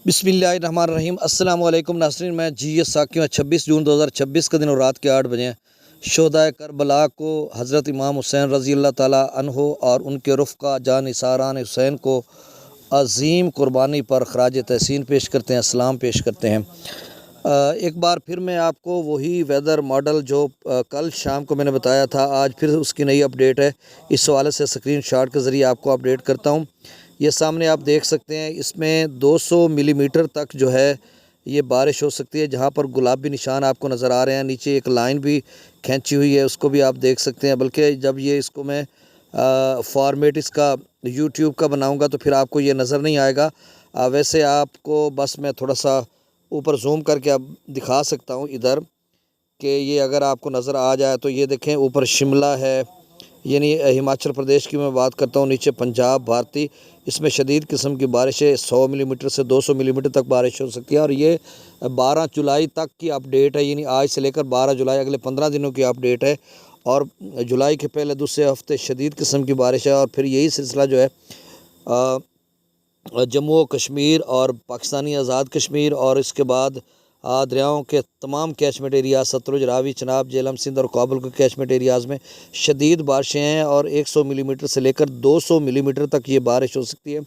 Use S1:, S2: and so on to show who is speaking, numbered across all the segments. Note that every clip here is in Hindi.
S1: बिस्मिल्लाहिर्रहमानिर्रहीम अस्सलाम वालेकुम नाज़रीन। मैं जी.एस. साकिब 26 जून 2026 का दिन और रात के 8 बजे शोहदाए करबला को हज़रत इमाम हुसैन रज़ी अल्लाह ताला अन्हो और उनके रुफ़क़ा जानिसारान हुसैन को अज़ीम कुर्बानी पर ख़राज तहसीन पेश करते हैं, सलाम पेश करते हैं। एक बार फिर मैं आपको वही वेदर मॉडल जो कल शाम को मैंने बताया था, आज फिर उसकी नई अपडेट है। इस हवाले से स्क्रीनशॉट के ज़रिए आपको अपडेट करता हूँ। ये सामने आप देख सकते हैं, इसमें 200 मिलीमीटर तक जो है ये बारिश हो सकती है। जहाँ पर गुलाबी निशान आपको नज़र आ रहे हैं, नीचे एक लाइन भी खींची हुई है, उसको भी आप देख सकते हैं। बल्कि जब ये इसको मैं फॉर्मेट इसका यूट्यूब का बनाऊंगा तो फिर आपको ये नज़र नहीं आएगा। वैसे आपको बस मैं थोड़ा सा ऊपर जूम करके अब दिखा सकता हूँ इधर, कि ये अगर आपको नज़र आ जाए तो ये देखें, ऊपर शिमला है, यानी हिमाचल प्रदेश की मैं बात करता हूँ, नीचे पंजाब, भारती, इसमें शदीद किस्म की बारिशें 100 मिलीमीटर से 200 मिलीमीटर तक बारिश हो सकती है। और ये 12 जुलाई तक की अपडेट है, यानी आज से लेकर 12 जुलाई अगले 15 दिनों की अपडेट है। और जुलाई के पहले दूसरे हफ्ते शदीद किस्म की बारिश है। और फिर यही सिलसिला जो है जम्मू कश्मीर और पाकिस्तानी आज़ाद कश्मीर और इसके बाद दरियाओं के तमाम कैचमेंट एरिया, सतलुज, रावी, चनाब, झेलम, सिंध और काबुल के कैचमेंट एरियाज़ में शदीद बारिशें हैं। और 100 मिलीमीटर से लेकर 200 मिलीमीटर तक ये बारिश हो सकती है।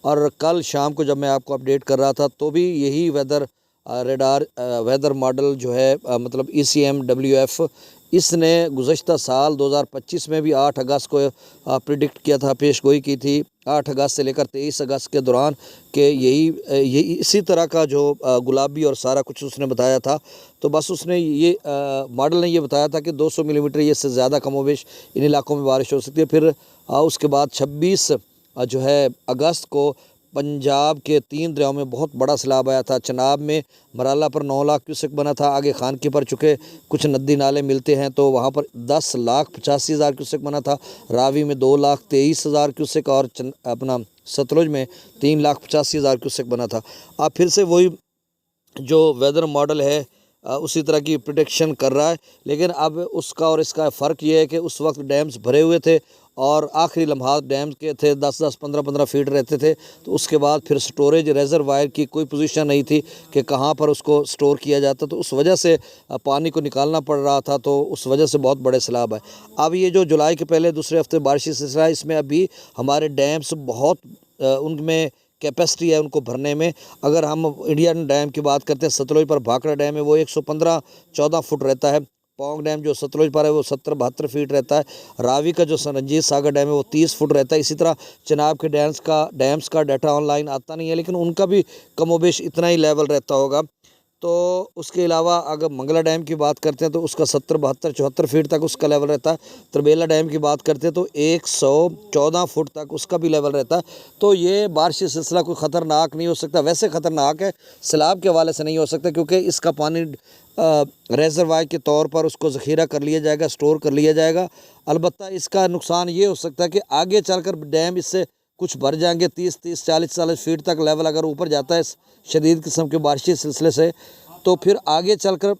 S1: और कल शाम को जब मैं आपको अपडेट कर रहा था तो भी यही वेदर रेडार वेदर मॉडल जो है मतलब ECMWF, इसने गुज़श्ता साल 2025 में भी 8 अगस्त को प्रिडिक्ट किया था, पेशगोई की थी 8 अगस्त से लेकर 23 अगस्त के दौरान, कि यही इसी तरह का जो गुलाबी और सारा कुछ उसने बताया था। तो बस उसने ये मॉडल ने ये बताया था कि 200 मिलीमीटर ये से ज़्यादा कमोबेश इन इलाकों में बारिश हो सकती है। फिर उसके बाद 26 जो है अगस्त को पंजाब के 3 दरियाओं में बहुत बड़ा सैलाब आया था। चनाब में मराला पर 9 लाख क्यूसेक बना था, आगे खानकी पर चुके कुछ नदी नाले मिलते हैं तो वहाँ पर 10,85,000 क्यूसेक बना था। रावी में 2,23,000 क्यूसेक और अपना सतलुज में 3,85,000 क्यूसेक बना था। अब फिर से वही जो वेदर मॉडल है उसी तरह की प्रिडिक्शन कर रहा है। लेकिन अब उसका और इसका फ़र्क ये है कि उस वक्त डैम्स भरे हुए थे और आखिरी लम्हात डैम्स के थे, 10-10, 15-15 फीट रहते थे। तो उसके बाद फिर स्टोरेज रिजर्वायर की कोई पोजीशन नहीं थी कि कहाँ पर उसको स्टोर किया जाता, तो उस वजह से पानी को निकालना पड़ रहा था। तो उस वजह से बहुत बड़े सैलाब है। अब ये जो जुलाई के पहले दूसरे हफ्ते बारिशी सिलसिला है, इसमें अभी हमारे डैम्स बहुत उनमें कैपेसिटी है उनको भरने में। अगर हम इंडियन डैम की बात करते हैं, सतलुज पर भाखड़ा डैम है वो 115-14 फुट रहता है। पौंग डैम जो सतलुज पर है वो 70-72 फीट रहता है। रावी का जो रंजीत सागर डैम है वो 30 फुट रहता है। इसी तरह चनाब के डैम्स का डाटा ऑनलाइन आता नहीं है, लेकिन उनका भी कमोबेश इतना ही लेवल रहता होगा। तो उसके अलावा अगर मंगला डैम की बात करते हैं तो उसका 70-72-74 फीट तक उसका लेवल रहता है। त्रिबेला डैम की बात करते हैं तो 114 फुट तक उसका भी लेवल रहता है। तो ये बारिशी सिलसिला कोई ख़तरनाक नहीं हो सकता। वैसे ख़तरनाक है, सैलाब के हवाले से नहीं हो सकता, क्योंकि इसका पानी रेजरवायर के तौर पर उसको ज़ख़ीरा कर लिया जाएगा, स्टोर कर लिया जाएगा। अलबत्ता इसका नुकसान ये हो सकता है कि आगे चलकर डैम इससे कुछ भर जाएंगे, 30-30, 40-40 फीट तक लेवल अगर ऊपर जाता है शदीद किस्म के बारिशी सिलसिले से, तो फिर आगे चलकर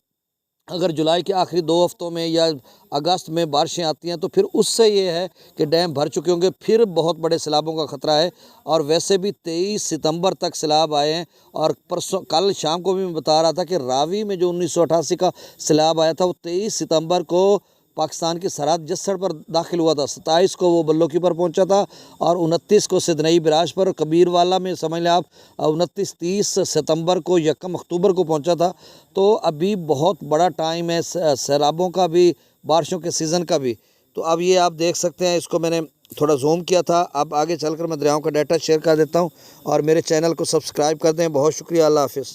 S1: अगर जुलाई के आखिरी 2 हफ्तों में या अगस्त में बारिशें आती हैं तो फिर उससे ये है कि डैम भर चुके होंगे, फिर बहुत बड़े सैलाबों का ख़तरा है। और वैसे भी 23 सितंबर तक सैलाब आए हैं। और परसों कल शाम को भी मैं बता रहा था कि रावी में जो 1988 का सैलाब आया था वो 23 सितंबर को पाकिस्तान की सरहद जस्सड़ पर दाखिल हुआ था। 27 को वो बल्लोकी पर पहुंचा था और 29 को सिदनई बिराज पर, कबीरवाला में समझ लें आप 29-30 सितंबर को 1 अक्टूबर को पहुंचा था। तो अभी बहुत बड़ा टाइम है सैलाबों का भी, बारिशों के सीज़न का भी। तो अब ये आप देख सकते हैं, इसको मैंने थोड़ा जूम किया था। अब आगे चलकर मैं दरियाओं का डाटा शेयर कर देता हूँ और मेरे चैनल को सब्सक्राइब कर दें। बहुत शुक्रिया, अल्लाह हाफिज़।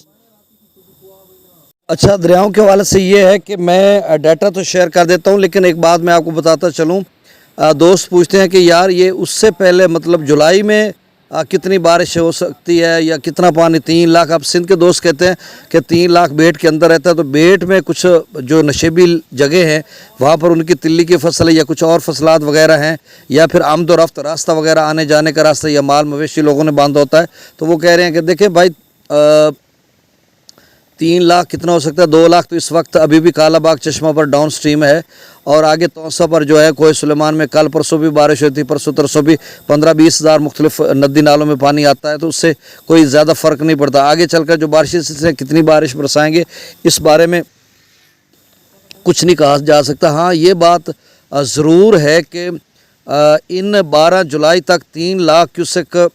S1: अच्छा, दरियाओं के हवाले से ये है कि मैं डाटा तो शेयर कर देता हूँ, लेकिन एक बात मैं आपको बताता चलूँ। दोस्त पूछते हैं कि यार ये उससे पहले मतलब जुलाई में कितनी बारिश हो सकती है या कितना पानी, 3 लाख। अब सिंध के दोस्त कहते हैं कि 3 लाख बेट के अंदर रहता है। तो बेट में कुछ जो नशेबी जगह हैं वहाँ पर उनकी तिल्ली की फसल है या कुछ और फसलात वगैरह हैं, या फिर आमद व रफ्त रास्ता वगैरह आने जाने का रास्ता या माल मवेशी लोगों ने बांधा होता है। तो वो कह रहे हैं कि देखें भाई, 3 लाख कितना हो सकता है, 2 लाख तो इस वक्त अभी भी कालाबाग चश्मा पर डाउन स्ट्रीम है। और आगे तौसा पर जो है कोई सुलेमान में कल परसों भी बारिश होती, परसों तरसों भी 15-20 हज़ार मुख्तलिफ नदी नालों में पानी आता है, तो उससे कोई ज़्यादा फ़र्क नहीं पड़ता। आगे चलकर जो बारिश से कितनी बारिश बरसाएंगे इस बारे में कुछ नहीं कहा जा सकता। हाँ, ये बात ज़रूर है कि इन 12 जुलाई तक 3 लाख क्यूसेक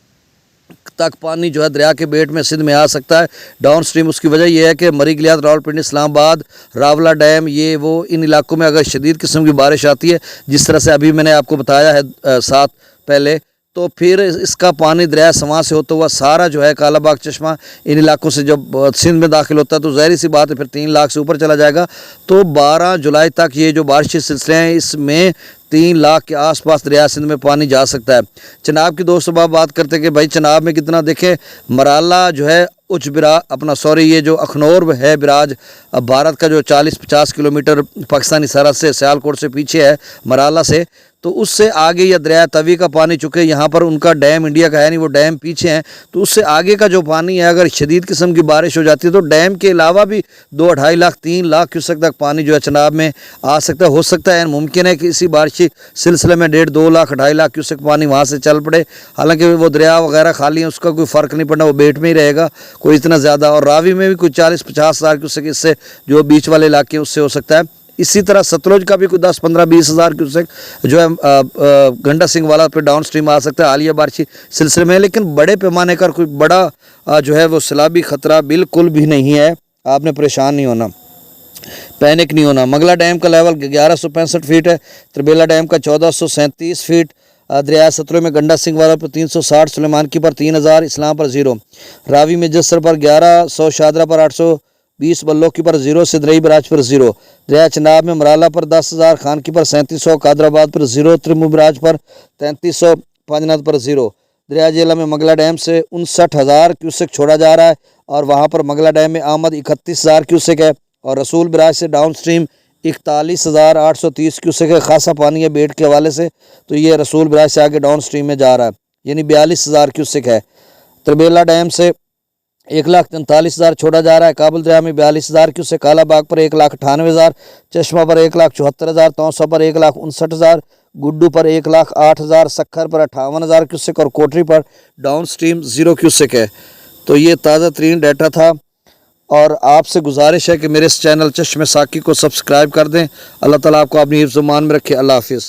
S1: तक पानी जो है दरिया के बेट में सिंध में आ सकता है डाउन स्ट्रीम। उसकी वजह यह है कि मरी गिलियात, रावलपिंडी, इस्लामाबाद, रावला डैम, ये वो इन इलाकों में अगर शदीद किस्म की बारिश आती है, जिस तरह से अभी मैंने आपको बताया है साथ पहले, तो फिर इसका पानी दरिया समा से होता हुआ सारा जो है कालाबाग चश्मा इन इलाकों से जब सिंध में दाखिल होता है तो ज़ाहिर सी बात है फिर 3 लाख से ऊपर चला जाएगा। तो 12 जुलाई तक ये जो बारिश सिलसिले हैं इसमें 3 लाख के आसपास दरिया सिंध में पानी जा सकता है। चनाब की दोस्तों बात करते हैं कि भाई चनाब में कितना, देखें मराला जो है उच्च बिरा अपना ये जो अखनौर है बिराज भारत का जो 40-50 किलोमीटर पाकिस्तानी सरहद से सियालकोट से पीछे है मराला से, तो उससे आगे या दरिया तवी का पानी चुके यहाँ पर उनका डैम इंडिया का है नहीं, वो डैम पीछे हैं, तो उससे आगे का जो पानी है अगर शदीद किस्म की बारिश हो जाती है तो डैम के अलावा भी 2-2.5 लाख 3 लाख क्यूसेक तक पानी जो है चनाब में आ सकता है। हो सकता है मुमकिन है कि इसी बारिशी सिलसिले में 1.5-2 लाख 2.5 लाख क्यूसेक पानी वहाँ से चल पड़े। हालांकि वो दरिया वगैरह खाली है, उसका कोई फ़र्क नहीं पड़ना, वो बेट में ही रहेगा कोई इतना ज़्यादा। और रावी में भी कोई 40-50 हज़ार क्यूसेक इससे जो बीच वाले इलाके उससे हो सकता है। इसी तरह सतलुज का भी कोई 10-15-20 हज़ार क्यूसेक जो है गंडा सिंह वाला पे डाउन स्ट्रीम आ सकता है हालिया बारिशी सिलसिले में। लेकिन बड़े पैमाने का कोई बड़ा जो है वो सैलाबी ख़तरा बिल्कुल भी नहीं है, आपने परेशान नहीं होना, पैनिक नहीं होना। मंगला डैम का लेवल 1165 फीट है, त्रिबेला डैम का 1437 फीट, दरिया सतलुज में गंडा सिंह वाला पर 360, सुलेमान की पर 3000, इस्लाम पर 0, रावी में जसर पर 1100, शादरा पर 820, बल्लो की पर 0, सिदरई बराज पर 0, दरिया चनाब में मराला पर 10,000, खान की पर 3700, कादराबाद पर 0, त्रिमु बराज पर 3300, पांजनाथ पर 0। दरिया जेला में मंगला डैम से 59,000 क्यूसेक छोड़ा जा रहा है और वहाँ पर मंगला डैम में आमद 31,000 क्यूसेक है और रसूल बराज से डाउन स्ट्रीम 41,830 क्यूसेक है। खासा पानी है बेट के हवाले से, तो ये रसूल बराज से आगे डाउन स्ट्रीम में जा रहा है, यानी 42,000 क्यूसेक है। त्रिबेला डैम से 1,43,000 छोड़ा जा रहा है, काबुल दरिया में 42,000 क्यूसेक, कालाबाग पर 1,98,000, चश्मा पर 1,74,000, तौसा पर 1,59,000, गुड्डू पर 1,08,000, सखर पर 58,000 क्यूसेक और कोटरी पर डाउन स्ट्रीम 0 क्यूसेक है। तो ये ताज़ा तरीन डाटा था और आपसे गुजारिश है कि मेरे इस चैनल चश्मे साकी को सब्सक्राइब कर दें। अल्लाह ताला आपको अपनी हिफ्ज़-ओ-मान में रखे। अल्लाह हाफिज़।